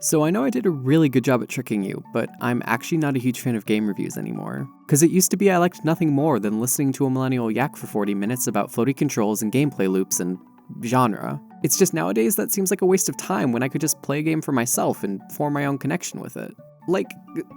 So I know I did a really good job at tricking you, but I'm actually not a huge fan of game reviews anymore. Cause it used to be I liked nothing more than listening to a millennial yak for 40 minutes about floaty controls and gameplay loops and genre. It's just nowadays that seems like a waste of time when I could just play a game for myself and form my own connection with it. Like,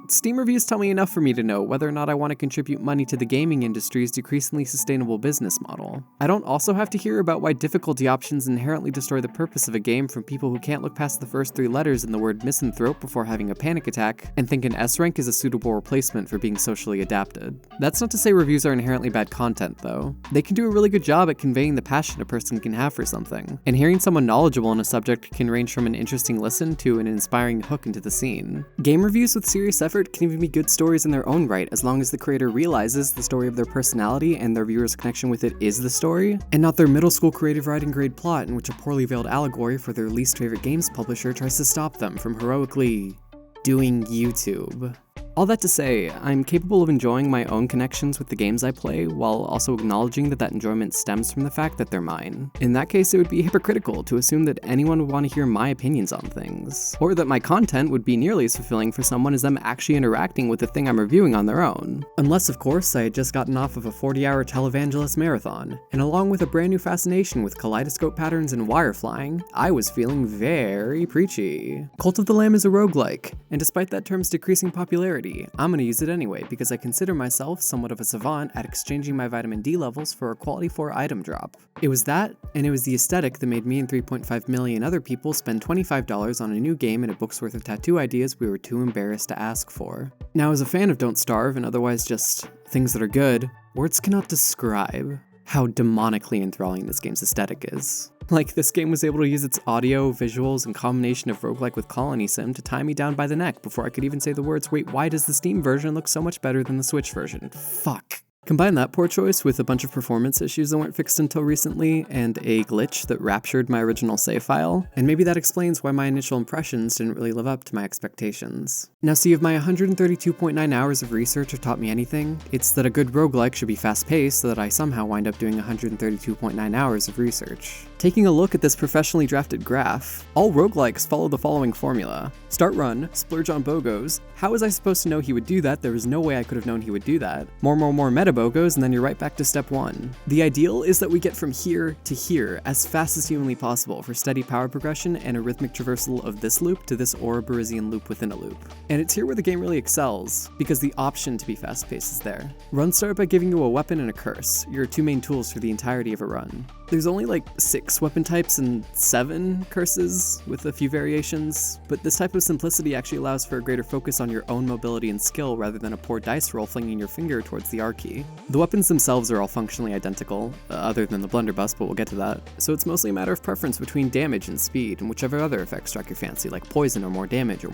Steam reviews tell me enough for me to know whether or not I want to contribute money to the gaming industry's decreasingly sustainable business model. I don't also have to hear about why difficulty options inherently destroy the purpose of a game from people who can't look past the first 3 letters in the word misanthrope before having a panic attack and think an S rank is a suitable replacement for being socially adapted. That's not to say reviews are inherently bad content, though. They can do a really good job at conveying the passion a person can have for something, and hearing someone knowledgeable in a subject can range from an interesting listen to an inspiring hook into the scene. Game reviews with serious effort can even be good stories in their own right, as long as the creator realizes the story of their personality and their viewer's connection with it is the story, and not their middle school creative writing grade plot in which a poorly veiled allegory for their least favorite games publisher tries to stop them from heroically doing YouTube. All that to say, I'm capable of enjoying my own connections with the games I play, while also acknowledging that enjoyment stems from the fact that they're mine. In that case, it would be hypocritical to assume that anyone would want to hear my opinions on things, or that my content would be nearly as fulfilling for someone as them actually interacting with the thing I'm reviewing on their own. Unless, of course, I had just gotten off of a 40-hour televangelist marathon, and along with a brand new fascination with kaleidoscope patterns and wire flying, I was feeling very preachy. Cult of the Lamb is a roguelike, and despite that term's decreasing popularity, I'm gonna use it anyway because I consider myself somewhat of a savant at exchanging my vitamin D levels for a quality 4 item drop. It was that, and it was the aesthetic that made me and 3.5 million other people spend $25 on a new game and a book's worth of tattoo ideas we were too embarrassed to ask for. Now, as a fan of Don't Starve and otherwise just things that are good, words cannot describe how demonically enthralling this game's aesthetic is. Like, this game was able to use its audio, visuals, and combination of roguelike with colony sim to tie me down by the neck before I could even say the words, wait, why does the Steam version look so much better than the Switch version? Fuck. Combine that poor choice with a bunch of performance issues that weren't fixed until recently, and a glitch that raptured my original save file, and maybe that explains why my initial impressions didn't really live up to my expectations. Now see, if my 132.9 hours of research have taught me anything, it's that a good roguelike should be fast-paced so that I somehow wind up doing 132.9 hours of research. Taking a look at this professionally drafted graph, all roguelikes follow the following formula. Start run, splurge on bogos. How was I supposed to know he would do that? There was no way I could have known he would do that. More meta bogos, and then you're right back to step 1. The ideal is that we get from here to here as fast as humanly possible for steady power progression and a rhythmic traversal of this loop to this Ouroborosian loop within a loop. And it's here where the game really excels, because the option to be fast-paced is there. Runs start by giving you a weapon and a curse, your 2 main tools for the entirety of a run. There's only like 6 weapon types and 7 curses, with a few variations, but this type of simplicity actually allows for a greater focus on your own mobility and skill rather than a poor dice roll flinging your finger towards the R key. The weapons themselves are all functionally identical, other than the blunderbuss, but we'll get to that, so it's mostly a matter of preference between damage and speed, and whichever other effects strike your fancy, like poison or more damage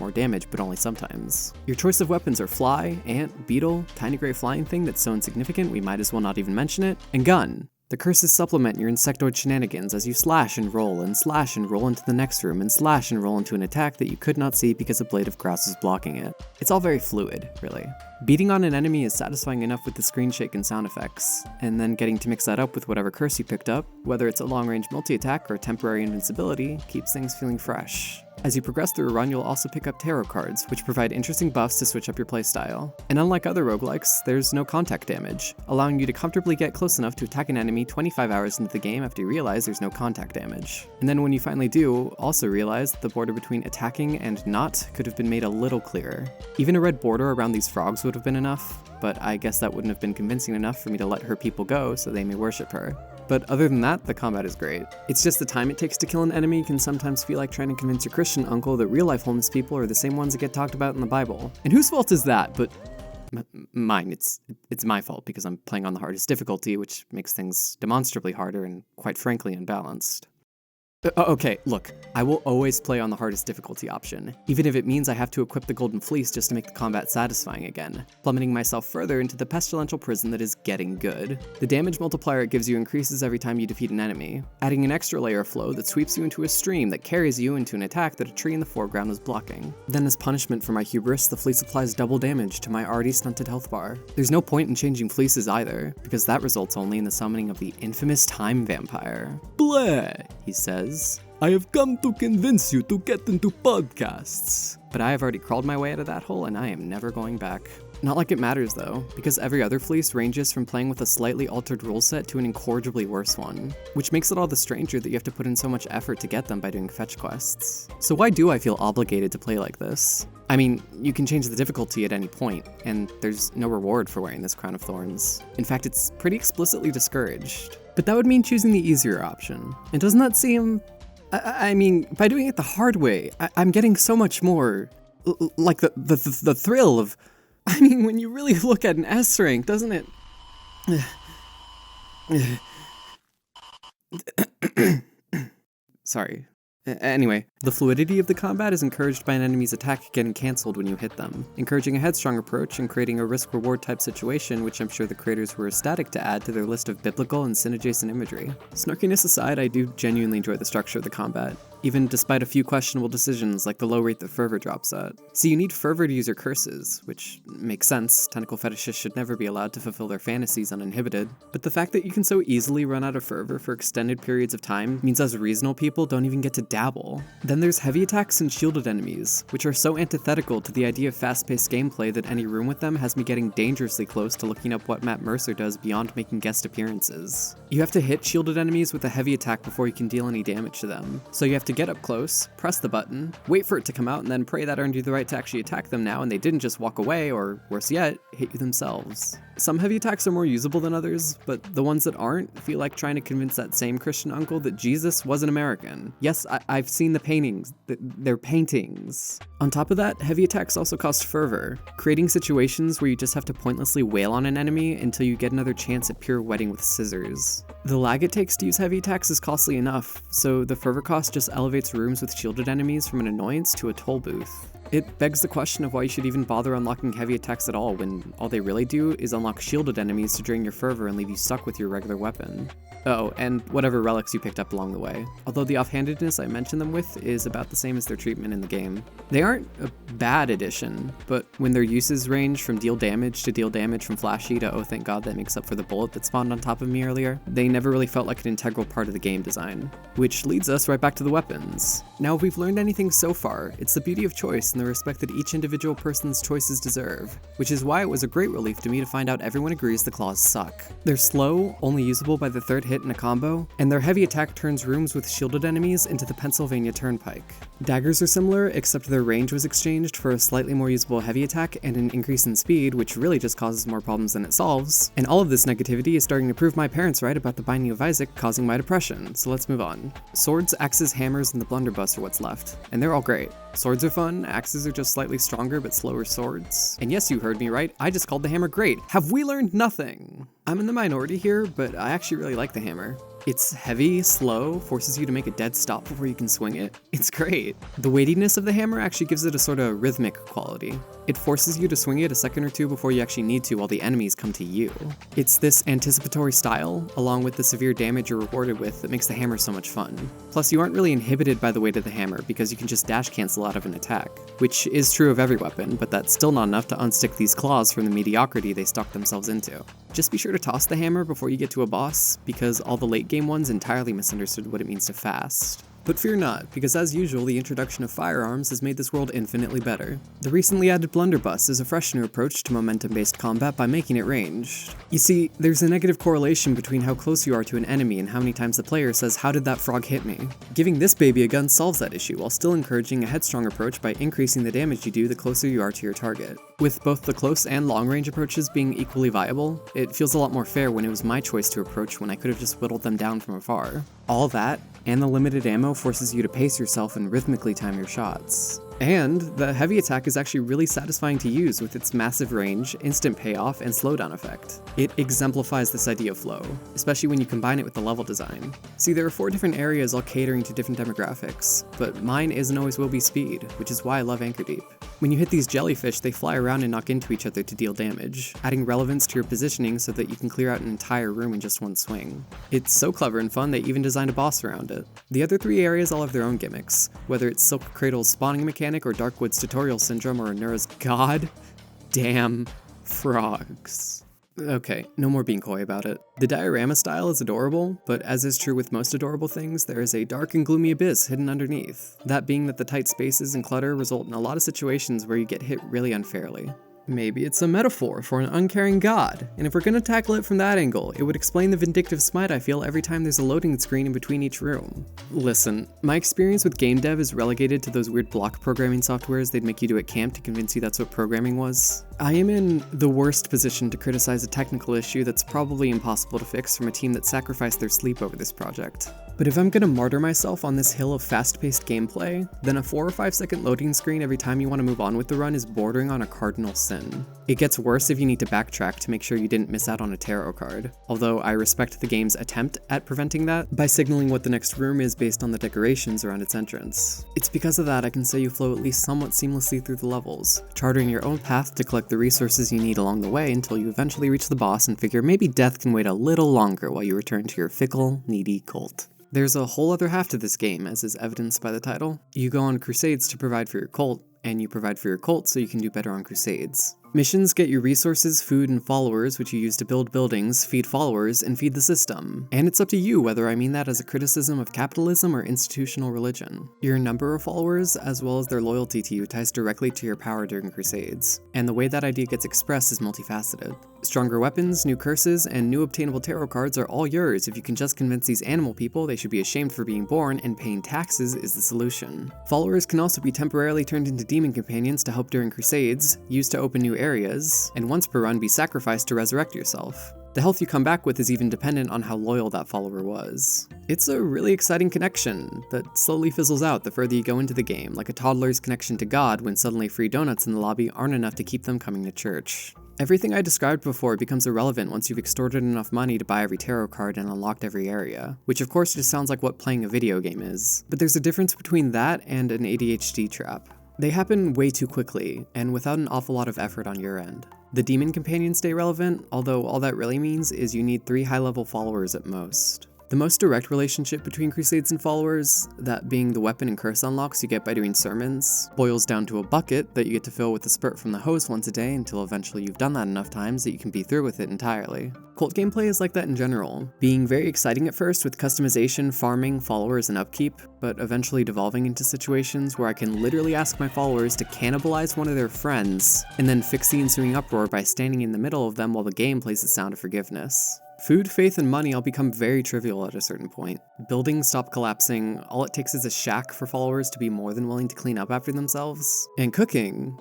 but only sometimes. Your choice of weapons are fly, ant, beetle, tiny gray flying thing that's so insignificant we might as well not even mention it, and gun. The curses supplement your insectoid shenanigans as you slash and roll into the next room and slash and roll into an attack that you could not see because a blade of grass was blocking it. It's all very fluid, really. Beating on an enemy is satisfying enough with the screen shake and sound effects, and then getting to mix that up with whatever curse you picked up, whether it's a long-range multi-attack or temporary invincibility, keeps things feeling fresh. As you progress through a run, you'll also pick up tarot cards, which provide interesting buffs to switch up your playstyle. And unlike other roguelikes, there's no contact damage, allowing you to comfortably get close enough to attack an enemy 25 hours into the game after you realize there's no contact damage. And then when you finally do, also realize that the border between attacking and not could have been made a little clearer. Even a red border around these frogs would have been enough, but I guess that wouldn't have been convincing enough for me to let her people go so they may worship her. But other than that, the combat is great. It's just the time it takes to kill an enemy can sometimes feel like trying to convince your Christian uncle that real-life homeless people are the same ones that get talked about in the Bible. And whose fault is that? But mine. It's my fault because I'm playing on the hardest difficulty, which makes things demonstrably harder and, quite frankly, unbalanced. Okay, look, I will always play on the hardest difficulty option, even if it means I have to equip the Golden Fleece just to make the combat satisfying again, plummeting myself further into the pestilential prison that is getting good. The damage multiplier it gives you increases every time you defeat an enemy, adding an extra layer of flow that sweeps you into a stream that carries you into an attack that a tree in the foreground was blocking. Then as punishment for my hubris, the Fleece applies double damage to my already stunted health bar. There's no point in changing fleeces either, because that results only in the summoning of the infamous Time Vampire. Bleh, he says. I have come to convince you to get into podcasts. But I have already crawled my way out of that hole and I am never going back. Not like it matters though, because every other fleece ranges from playing with a slightly altered rule set to an incorrigibly worse one, which makes it all the stranger that you have to put in so much effort to get them by doing fetch quests. So why do I feel obligated to play like this? I mean, you can change the difficulty at any point, and there's no reward for wearing this crown of thorns. In fact, it's pretty explicitly discouraged. But that would mean choosing the easier option. And doesn't that seem... I mean, by doing it the hard way, I'm getting so much more... like the thrill of... I mean, when you really look at an S rank, doesn't it? Sorry. Anyway, the fluidity of the combat is encouraged by an enemy's attack getting cancelled when you hit them, encouraging a headstrong approach and creating a risk-reward type situation, which I'm sure the creators were ecstatic to add to their list of biblical and sin-adjacent imagery. Snarkiness aside, I do genuinely enjoy the structure of the combat, even despite a few questionable decisions like the low rate that fervor drops at. So you need fervor to use your curses, which makes sense, tentacle fetishists should never be allowed to fulfill their fantasies uninhibited. But the fact that you can so easily run out of fervor for extended periods of time means us reasonable people don't even get to dabble. Then there's heavy attacks and shielded enemies, which are so antithetical to the idea of fast-paced gameplay that any room with them has me getting dangerously close to looking up what Matt Mercer does beyond making guest appearances. You have to hit shielded enemies with a heavy attack before you can deal any damage to them, so you have to get up close, press the button, wait for it to come out, and then pray that earned you the right to actually attack them now and they didn't just walk away, or worse yet, hit you themselves. Some heavy attacks are more usable than others, but the ones that aren't feel like trying to convince that same Christian uncle that Jesus was an American. Yes, I've seen the paintings. They're paintings. On top of that, heavy attacks also cost fervor, creating situations where you just have to pointlessly wail on an enemy until you get another chance at pirouetting with scissors. The lag it takes to use heavy attacks is costly enough, so the fervor cost just elevates rooms with shielded enemies from an annoyance to a toll booth. It begs the question of why you should even bother unlocking heavy attacks at all when all they really do is unlock shielded enemies to drain your fervor and leave you stuck with your regular weapon. Oh, and whatever relics you picked up along the way, although the offhandedness I mentioned them with is about the same as their treatment in the game. They aren't a bad addition, but when their uses range from deal damage from flashy to oh thank god that makes up for the bullet that spawned on top of me earlier, they never really felt like an integral part of the game design. Which leads us right back to the weapons. Now if we've learned anything so far, it's the beauty of choice and the respect that each individual person's choices deserve, which is why it was a great relief to me to find out everyone agrees the claws suck. They're slow, only usable by the third hit in a combo, and their heavy attack turns rooms with shielded enemies into the Pennsylvania Turnpike. Daggers are similar, except their range was exchanged for a slightly more usable heavy attack and an increase in speed, which really just causes more problems than it solves, and all of this negativity is starting to prove my parents right about the Binding of Isaac causing my depression, so let's move on. Swords, axes, hammers, and the blunderbuss are what's left, and they're all great. Swords are fun, axes are just slightly stronger but slower swords. And yes, you heard me right, I just called the hammer great. Have we learned nothing? I'm in the minority here, but I actually really like the hammer. It's heavy, slow, forces you to make a dead stop before you can swing it. It's great. The weightiness of the hammer actually gives it a sort of rhythmic quality. It forces you to swing it a second or two before you actually need to while the enemies come to you. It's this anticipatory style, along with the severe damage you're rewarded with, that makes the hammer so much fun. Plus, you aren't really inhibited by the weight of the hammer because you can just dash cancel out of an attack, which is true of every weapon, but that's still not enough to unstick these claws from the mediocrity they stuck themselves into. Just be sure to toss the hammer before you get to a boss, because all the late game ones entirely misunderstood what it means to fast. But fear not, because as usual, the introduction of firearms has made this world infinitely better. The recently added blunderbuss is a fresh new approach to momentum-based combat by making it ranged. You see, there's a negative correlation between how close you are to an enemy and how many times the player says, "How did that frog hit me?" Giving this baby a gun solves that issue while still encouraging a headstrong approach by increasing the damage you do the closer you are to your target. With both the close and long range approaches being equally viable, it feels a lot more fair when it was my choice to approach when I could have just whittled them down from afar. All that, and the limited ammo forces you to pace yourself and rhythmically time your shots. And the heavy attack is actually really satisfying to use with its massive range, instant payoff, and slowdown effect. It exemplifies this idea of flow, especially when you combine it with the level design. See, there are 4 different areas all catering to different demographics, but mine is and always will be speed, which is why I love Anchor Deep. When you hit these jellyfish, they fly around and knock into each other to deal damage, adding relevance to your positioning so that you can clear out an entire room in just one swing. It's so clever and fun they even designed a boss around it. The other 3 areas all have their own gimmicks, whether it's Silk Cradle's spawning mechanic or Darkwood's tutorial syndrome or Anura's god damn frogs. Okay, no more being coy about it. The diorama style is adorable, but as is true with most adorable things, there is a dark and gloomy abyss hidden underneath. That being that the tight spaces and clutter result in a lot of situations where you get hit really unfairly. Maybe it's a metaphor for an uncaring god, and if we're gonna tackle it from that angle, it would explain the vindictive smite I feel every time there's a loading screen in between each room. Listen, my experience with game dev is relegated to those weird block programming softwares they'd make you do at camp to convince you that's what programming was. I am in the worst position to criticize a technical issue that's probably impossible to fix from a team that sacrificed their sleep over this project. But if I'm gonna martyr myself on this hill of fast-paced gameplay, then a 4 or 5 second loading screen every time you want to move on with the run is bordering on a cardinal sin. It gets worse if you need to backtrack to make sure you didn't miss out on a tarot card, although I respect the game's attempt at preventing that by signaling what the next room is based on the decorations around its entrance. It's because of that I can say you flow at least somewhat seamlessly through the levels, charting your own path to collect the resources you need along the way until you eventually reach the boss and figure maybe death can wait a little longer while you return to your fickle, needy cult. There's a whole other half to this game, as is evidenced by the title. You go on crusades to provide for your cult, and you provide for your cult so you can do better on crusades. Missions get you resources, food, and followers, which you use to build buildings, feed followers, and feed the system. And it's up to you whether I mean that as a criticism of capitalism or institutional religion. Your number of followers, as well as their loyalty to you, ties directly to your power during crusades, and the way that idea gets expressed is multifaceted. Stronger weapons, new curses, and new obtainable tarot cards are all yours if you can just convince these animal people they should be ashamed for being born, and paying taxes is the solution. Followers can also be temporarily turned into demon companions to help during crusades, used to open new areas, and once per run be sacrificed to resurrect yourself. The health you come back with is even dependent on how loyal that follower was. It's a really exciting connection that slowly fizzles out the further you go into the game, like a toddler's connection to God when suddenly free donuts in the lobby aren't enough to keep them coming to church. Everything I described before becomes irrelevant once you've extorted enough money to buy every tarot card and unlocked every area, which of course just sounds like what playing a video game is. But there's a difference between that and an ADHD trap. They happen way too quickly, and without an awful lot of effort on your end. The demon companions stay relevant, although all that really means is you need 3 high-level followers at most. The most direct relationship between crusades and followers, that being the weapon and curse unlocks you get by doing sermons, boils down to a bucket that you get to fill with a spurt from the hose once a day until eventually you've done that enough times that you can be through with it entirely. Cult gameplay is like that in general, being very exciting at first with customization, farming, followers, and upkeep, but eventually devolving into situations where I can literally ask my followers to cannibalize one of their friends, and then fix the ensuing uproar by standing in the middle of them while the game plays the sound of forgiveness. Food, faith, and money all become very trivial at a certain point. Buildings stop collapsing, all it takes is a shack for followers to be more than willing to clean up after themselves. And cooking,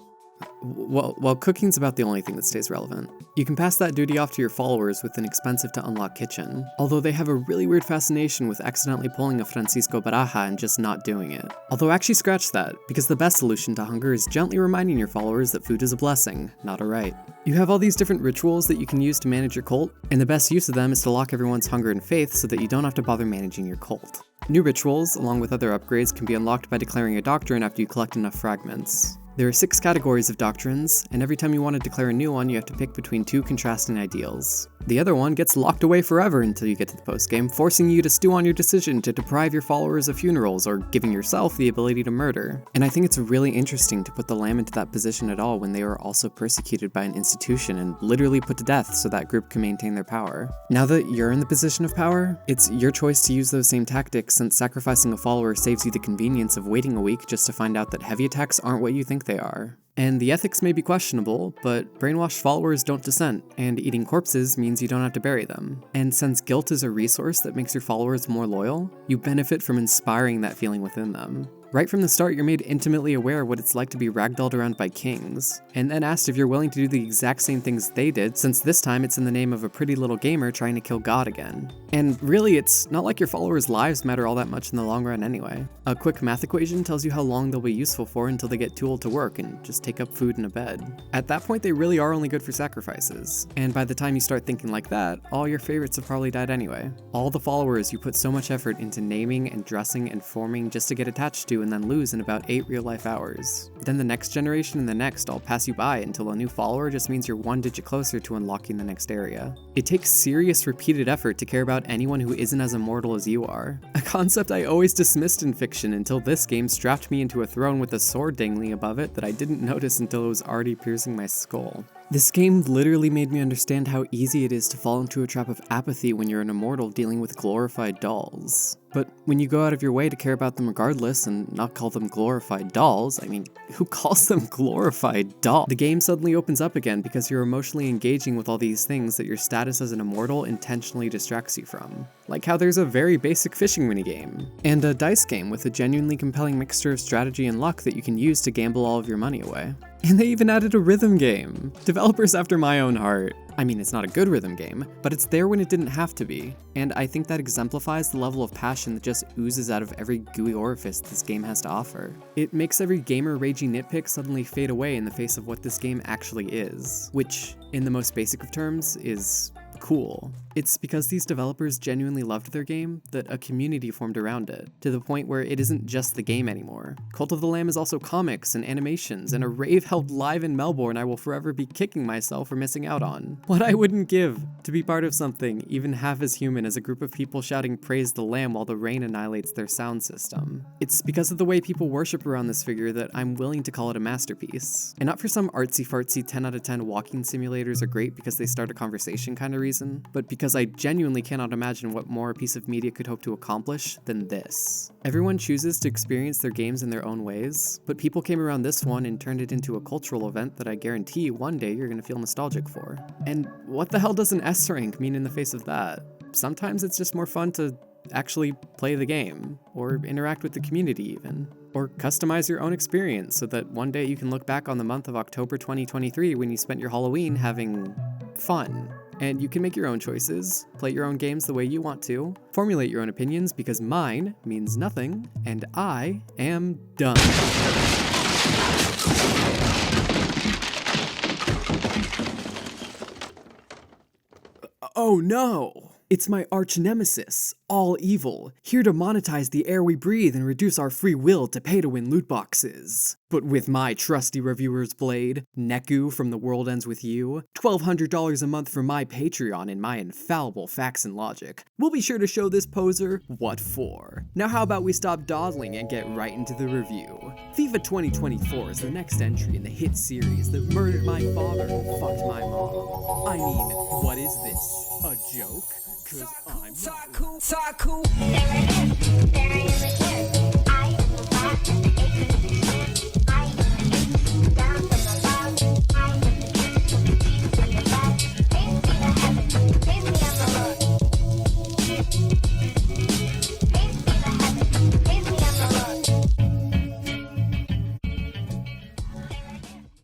well, cooking's about the only thing that stays relevant. You can pass that duty off to your followers with an expensive to unlock kitchen, although they have a really weird fascination with accidentally pulling a Francisco Baraja and just not doing it. Although actually scratch that, because the best solution to hunger is gently reminding your followers that food is a blessing, not a right. You have all these different rituals that you can use to manage your cult, and the best use of them is to lock everyone's hunger and faith so that you don't have to bother managing your cult. New rituals, along with other upgrades, can be unlocked by declaring a doctrine after you collect enough fragments. There are 6 categories of doctrines, and every time you want to declare a new one, you have to pick between 2 contrasting ideals. The other one gets locked away forever until you get to the postgame, forcing you to stew on your decision to deprive your followers of funerals or giving yourself the ability to murder. And I think it's really interesting to put the Lamb into that position at all when they are also persecuted by an institution and literally put to death so that group can maintain their power. Now that you're in the position of power, it's your choice to use those same tactics, since sacrificing a follower saves you the convenience of waiting a week just to find out that heavy attacks aren't what you think they are. And the ethics may be questionable, but brainwashed followers don't dissent, and eating corpses means you don't have to bury them. And since guilt is a resource that makes your followers more loyal, you benefit from inspiring that feeling within them. Right from the start, you're made intimately aware of what it's like to be ragdolled around by kings, and then asked if you're willing to do the exact same things they did, since this time it's in the name of a pretty little gamer trying to kill God again. And really, it's not like your followers' lives matter all that much in the long run anyway. A quick math equation tells you how long they'll be useful for until they get too old to work and just take up food and a bed. At that point, they really are only good for sacrifices, and by the time you start thinking like that, all your favorites have probably died anyway. All the followers you put so much effort into naming and dressing and forming just to get attached to and then lose in about 8 real-life hours. Then the next generation and the next all pass you by until a new follower just means you're 1 digit closer to unlocking the next area. It takes serious repeated effort to care about anyone who isn't as immortal as you are. A concept I always dismissed in fiction until this game strapped me into a throne with a sword dangling above it that I didn't notice until it was already piercing my skull. This game literally made me understand how easy it is to fall into a trap of apathy when you're an immortal dealing with glorified dolls. But when you go out of your way to care about them regardless and not call them glorified dolls, I mean, who calls them glorified dolls? The game suddenly opens up again because you're emotionally engaging with all these things that your status as an immortal intentionally distracts you from. Like how there's a very basic fishing minigame, and a dice game with a genuinely compelling mixture of strategy and luck that you can use to gamble all of your money away. And they even added a rhythm game. Developers after my own heart. I mean, it's not a good rhythm game, but it's there when it didn't have to be. And I think that exemplifies the level of passion that just oozes out of every gooey orifice this game has to offer. It makes every gamer raging nitpick suddenly fade away in the face of what this game actually is, which, in the most basic of terms, is cool. It's because these developers genuinely loved their game that a community formed around it, to the point where it isn't just the game anymore. Cult of the Lamb is also comics and animations and a rave held live in Melbourne I will forever be kicking myself for missing out on. What I wouldn't give to be part of something even half as human as a group of people shouting praise the Lamb while the rain annihilates their sound system. It's because of the way people worship around this figure that I'm willing to call it a masterpiece. And not for some artsy-fartsy 10 out of 10 walking simulators are great because they start a conversation kind of reason, but because I genuinely cannot imagine what more a piece of media could hope to accomplish than this. Everyone chooses to experience their games in their own ways, but people came around this one and turned it into a cultural event that I guarantee one day you're gonna feel nostalgic for. And what the hell does an S rank mean in the face of that? Sometimes it's just more fun to actually play the game, or interact with the community even, or customize your own experience so that one day you can look back on the month of October 2023 when you spent your Halloween having fun. And you can make your own choices, play your own games the way you want to, formulate your own opinions because mine means nothing, and I am done. Oh no! It's my arch nemesis, all evil, here to monetize the air we breathe and reduce our free will to pay to win loot boxes. But with my trusty reviewer's blade, Neku from The World Ends With You, $1,200 a month for my Patreon and my infallible facts and logic, we'll be sure to show this poser what for. Now how about we stop dawdling and get right into the review. FIFA 2024 is the next entry in the hit series that murdered my father and fucked my mom. I mean, what is this? A joke? 'Cause I'm not.